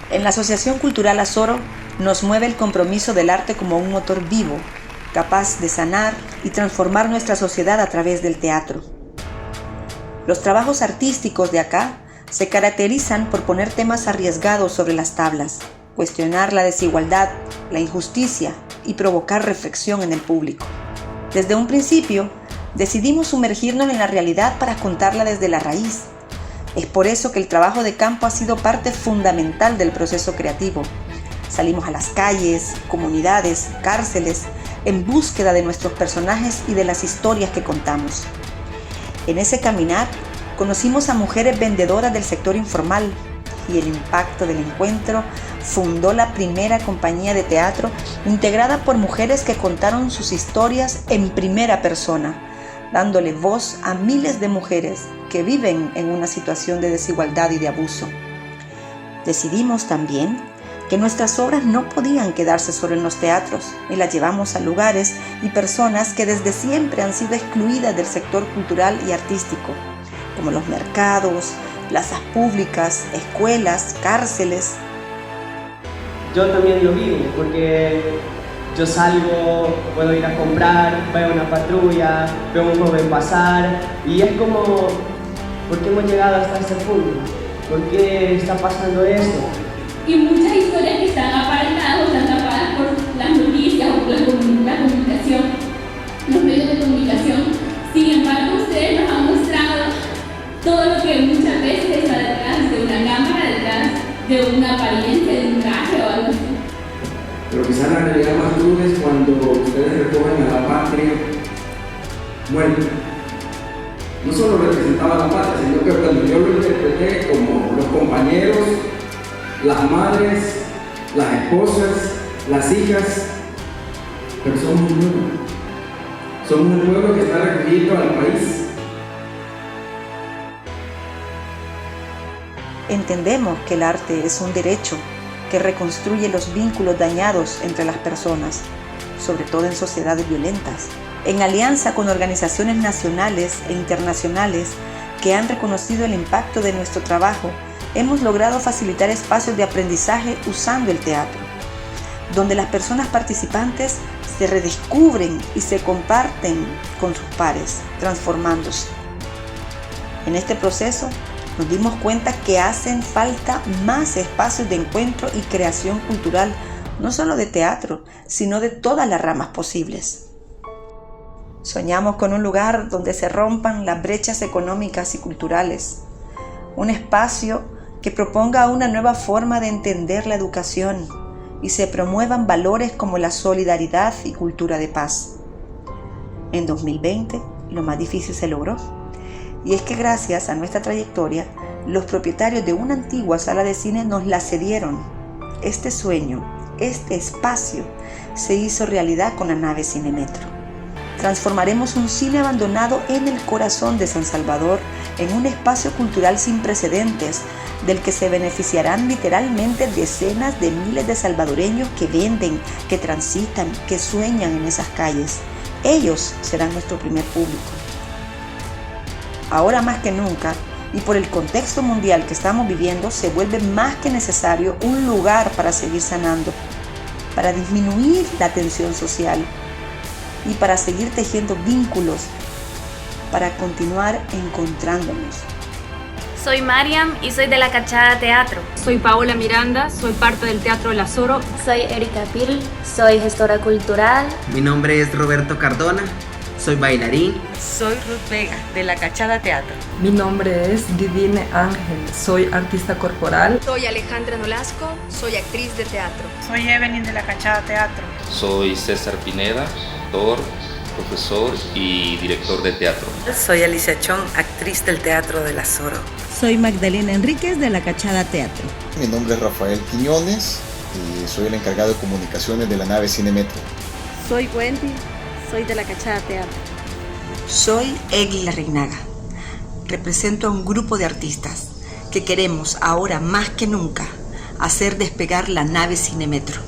En la Asociación Cultural Azoro nos mueve el compromiso del arte como un motor vivo, capaz de sanar y transformar nuestra sociedad a través del teatro. Los trabajos artísticos de acá se caracterizan por poner temas arriesgados sobre las tablas, cuestionar la desigualdad, la injusticia y provocar reflexión en el público. Desde un principio, decidimos sumergirnos en la realidad para contarla desde la raíz. Es por eso que el trabajo de campo ha sido parte fundamental del proceso creativo. Salimos a las calles, comunidades, cárceles, en búsqueda de nuestros personajes y de las historias que contamos. En ese caminar, conocimos a mujeres vendedoras del sector informal y el impacto del encuentro fundó la primera compañía de teatro integrada por mujeres que contaron sus historias en primera persona, dándole voz a miles de mujeres que viven en una situación de desigualdad y de abuso. Decidimos también que nuestras obras no podían quedarse solo en los teatros y las llevamos a lugares y personas que desde siempre han sido excluidas del sector cultural y artístico, como los mercados, plazas públicas, escuelas, cárceles. Yo también lo vivo porque yo salgo, puedo ir a comprar, veo una patrulla, veo a un joven pasar y es como, ¿por qué hemos llegado hasta este punto? ¿Por qué está pasando esto? Y muchas historias que están aparentadas o están tapadas por las noticias o por la comunicación, los medios de comunicación. Sin embargo, ustedes nos han mostrado todo lo que muchas veces está detrás de una cámara, detrás de una apariencia, de un traje o algo así. Pero quizás la realidad más cruda es cuando ustedes recogen a la patria muerta. No solo representaba la patria, sino que cuando yo lo interpreté como los compañeros, las madres, las esposas, las hijas, pero somos un pueblo. Somos un pueblo que está recogiendo al país. Entendemos que el arte es un derecho que reconstruye los vínculos dañados entre las personas, sobre todo en sociedades violentas. En alianza con organizaciones nacionales e internacionales que han reconocido el impacto de nuestro trabajo, hemos logrado facilitar espacios de aprendizaje usando el teatro, donde las personas participantes se redescubren y se comparten con sus pares, transformándose. En este proceso, nos dimos cuenta que hacen falta más espacios de encuentro y creación cultural, no solo de teatro, sino de todas las ramas posibles. Soñamos con un lugar donde se rompan las brechas económicas y culturales, un espacio que proponga una nueva forma de entender la educación y se promuevan valores como la solidaridad y cultura de paz. En 2020, lo más difícil se logró. Y es que gracias a nuestra trayectoria, los propietarios de una antigua sala de cine nos la cedieron. Este sueño, este espacio, se hizo realidad con la nave Cinemetro. Transformaremos un cine abandonado en el corazón de San Salvador en un espacio cultural sin precedentes, del que se beneficiarán literalmente decenas de miles de salvadoreños que venden, que transitan, que sueñan en esas calles. Ellos serán nuestro primer público. Ahora más que nunca, y por el contexto mundial que estamos viviendo, se vuelve más que necesario un lugar para seguir sanando, para disminuir la tensión social y para seguir tejiendo vínculos, para continuar encontrándonos. Soy Mariam y soy de La Cachada Teatro. Soy Paola Miranda, soy parte del Teatro del Azoro. Soy Erika Pil, soy gestora cultural. Mi nombre es Roberto Cardona, soy bailarín. Soy Ruth Vega, de La Cachada Teatro. Mi nombre es Divine Ángel, soy artista corporal. Soy Alejandra Nolasco, soy actriz de teatro. Soy Evelyn de La Cachada Teatro. Soy César Pineda, actor, profesor y director de teatro. Soy Alicia Chong, actriz del Teatro del Azoro. Soy Magdalena Enríquez de La Cachada Teatro. Mi nombre es Rafael Quiñones y soy el encargado de comunicaciones de la nave Cinemetro. Soy Wendy, soy de La Cachada Teatro. Soy Egui Larreinaga. Represento a un grupo de artistas que queremos ahora más que nunca hacer despegar la nave Cinemetro.